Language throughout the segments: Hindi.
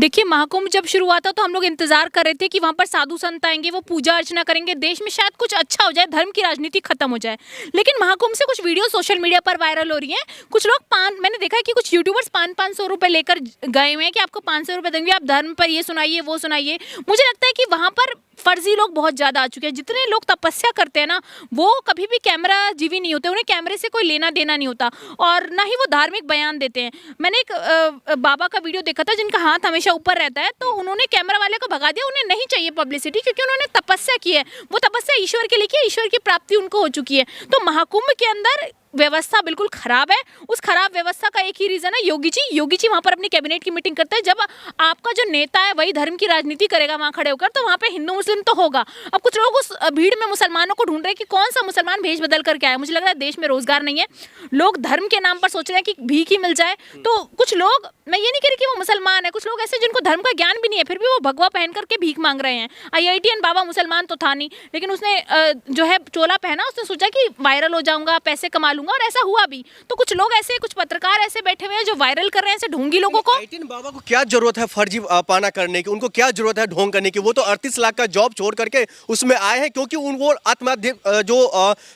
देखिए, महाकुंभ जब शुरू हुआ था तो हम लोग इंतजार कर रहे थे कि वहाँ पर साधु संत आएंगे, वो पूजा अर्चना करेंगे, देश में शायद कुछ अच्छा हो जाए, धर्म की राजनीति खत्म हो जाए। लेकिन महाकुंभ से कुछ वीडियो सोशल मीडिया पर वायरल हो रही हैं। कुछ लोग मैंने देखा है कि कुछ यूट्यूबर्स 500 रुपए लेकर गए हुए हैं कि आपको 500 रुपए देंगे, आप धर्म पर ये सुनाइए वो सुनाइए। मुझे लगता है कि वहाँ पर फर्जी लोग बहुत ज्यादा आ चुके हैं। जितने लोग तपस्या करते हैं ना, वो कभी भी कैमरा जीवी नहीं होते, उन्हें कैमरे से कोई लेना देना नहीं होता और ना ही वो धार्मिक बयान देते हैं। मैंने एक बाबा का वीडियो देखा था जिनका हाथ हमेशा ऊपर रहता है, तो उन्होंने कैमरा वाले को भगा दिया। उन्हें नहीं चाहिए पब्लिसिटी, क्योंकि उन्होंने तपस्या की है, वो तपस्या ईश्वर के लिए की है, ईश्वर की प्राप्ति उनको हो चुकी है। तो महाकुंभ के अंदर व्यवस्था बिल्कुल खराब है। उस खराब व्यवस्था का एक ही रीजन है योगी जी वहां पर अपनी कैबिनेट की मीटिंग करते हैं। जब आपका जो नेता है वही धर्म की राजनीति करेगा वहां खड़े होकर, तो वहां पे हिंदू मुस्लिम तो होगा। अब कुछ लोग उस भीड़ में मुसलमानों को ढूंढ रहे हैं कि कौन सा मुसलमान भेष बदल करके आया। मुझे लग रहा है देश में रोजगार नहीं है, लोग धर्म के नाम पर सोच रहे हैं कि भीख ही मिल जाए। तो कुछ लोग, मैं ये नहीं कह रही कि वो मुसलमान है, कुछ लोग ऐसे जिनको धर्म का ज्ञान भी नहीं है, फिर भी वो भगवा पहन करके भीख मांग रहे हैं। IITN बाबा मुसलमान तो था नहीं, लेकिन उसने जो है चोला पहना, उसने सोचा कि वायरल हो जाऊंगा, पैसे कमा लूंगा, और ऐसा हुआ भी। तो कुछ लोग ऐसे, कुछ पत्रकार ऐसे बैठे हुए हैं जो वायरल कर रहे हैं ऐसे ढोंगी लोगों को। IITN बाबा को क्या जरूरत है फर्जी पाना करने की? उनको क्या जरूरत है ढोंग करने की? वो तो 38 लाख का जॉब छोड़ करके उसमें आए हैं, क्योंकि वो आत्माध्यम जो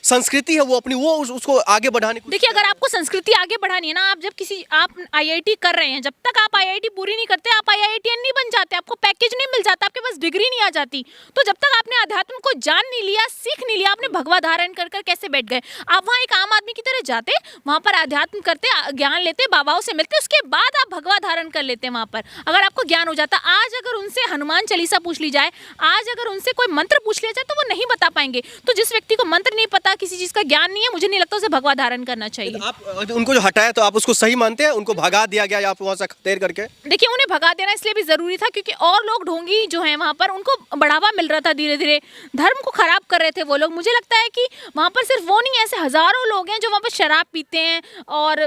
संस्कृति है वो अपनी उसको आगे बढ़ाने की। देखिए, अगर आपको संस्कृति आगे बढ़ानी है ना, आप जब आप IIT कर रहे हैं, जब तक आप IIT पूरी नहीं करते, आप IITN नहीं बन जाते, आपको पैकेज नहीं मिल जाता, आपके पास डिग्री नहीं आ जाती। तो जब तक आपने अध्यात्म को जान नहीं लिया, सीख नहीं लिया, आपने भगवा धारण कर कैसे बैठ गए? आप वहाँ एक आम आदमी की तरह जाते, वहाँ पर अध्यात्म करते, ज्ञान लेते, बाबाओं से मिलते, उसके बाद आप भगवा धारण कर लेते। वहाँ पर अगर आपको ज्ञान हो जाता, आज अगर उनसे हनुमान चालीसा पूछ ली जाए, आज अगर उनसे कोई मंत्र पूछ लिया जाए, तो वो नहीं बता पाएंगे। तो जिस व्यक्ति को मंत्र नहीं पता, किसी चीज का ज्ञान नहीं है, मुझे नहीं लगता उसे भगवा धारण करना चाहिए। तो आप उनको जो हटाया, तो आप उसको सही मानते हैं? उनको भगा दिया गया या आप वहाँ से खतेर करके? देखिए, उन्हें भगा देना इसलिए भी जरूरी था क्योंकि और लोग ढोंगी जो हैं वहाँ पर, उनको बढ़ावा मिल रहा था, धीरे धीरे धर्म को खराब कर रहे थे वो लोग। मुझे लगता है कि वहाँ पर सिर्फ वो नहीं, ऐसे हजारों लोग हैं जो वहाँ पर शराब पीते हैं और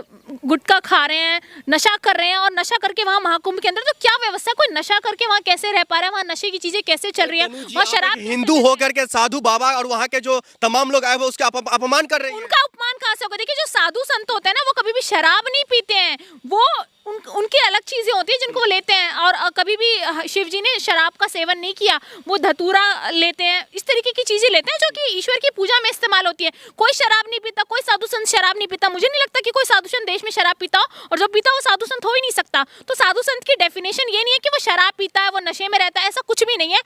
गुटखा खा रहे हैं, नशा कर रहे हैं, और नशा करके वहाँ महाकुंभ के अंदर तो क्या व्यवस्था, कोई नशा करके वहाँ कैसे रह पा रहा है, वहाँ नशे की चीजें कैसे चल रही है, वहाँ शराब। हिंदू होकर के साधु बाबा और वहाँ के जो तमाम लोग आए वो उसका अपमान कर रहे हैं। उनका अपमान कहाँ से होगा? देखिए, जो साधु संत होते हैं ना, वो कभी भी शराब नहीं पीते हैं, वो उनकी अलग चीजें होती है जिनको वो लेते हैं। और कभी भी शिव जी ने शराब का सेवन नहीं किया, वो धतूरा लेते हैं, इस तरीके की चीजें लेते हैं जो कि ईश्वर की पूजा में इस्तेमाल होती है। कोई शराब नहीं पीता, कोई साधु संत शराब नहीं पीता। मुझे नहीं लगता कि कोई साधु संत देश में शराब पीता हो, और जो पीता वो साधु संत हो ही नहीं सकता। तो साधु संत की डेफिनेशन ये नहीं है कि वो शराब पीता है, वो नशे में रहता है, ऐसा कुछ भी नहीं है।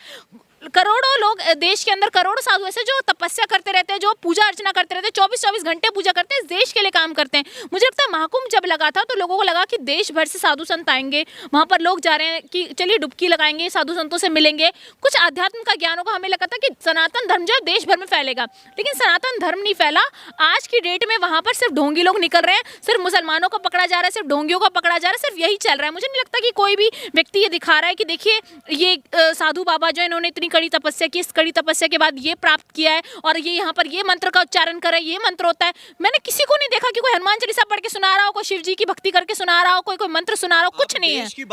करोड़ों लोग देश के अंदर, करोड़ों साधु ऐसे जो तपस्या करते रहते हैं, जो पूजा अर्चना करते रहते हैं, 24-24 घंटे पूजा करते हैं, इस देश के लिए काम करते हैं। मुझे लगता है महाकुंभ जब लगा था तो लोगों को लगा कि देश भर से साधु संत आएंगे, वहां पर लोग जा रहे हैं कि चलिए डुबकी लगाएंगे, साधु संतों से मिलेंगे, कुछ आध्यात्म का ज्ञान होगा। हमें लगा था कि सनातन धर्म जो है देश भर में फैलेगा, लेकिन सनातन धर्म नहीं फैला। आज की डेट में वहां पर सिर्फ ढोंगी लोग निकल रहे हैं, सिर्फ मुसलमानों को पकड़ा जा रहा है, सिर्फ ढोंगियों को पकड़ा जा रहा है, सिर्फ यही चल रहा है। मुझे नहीं लगता कि कोई भी व्यक्ति ये दिखा रहा है कि देखिए ये साधु बाबा जो इन्होंने इतनी कड़ी तपस्या की, कड़ी तपस्या के बाद ये प्राप्त किया है, और ये यहाँ पर ये मंत्र का उच्चारण करे, ये मंत्र होता है। मैंने किसी को नहीं देखा कि कोई हनुमान चालीसा पढ़ के सुना रहा हो, कोई शिव जी की भक्ति करके सुना रहा हो, कोई मंत्र सुना रहा हो, कुछ नहीं है।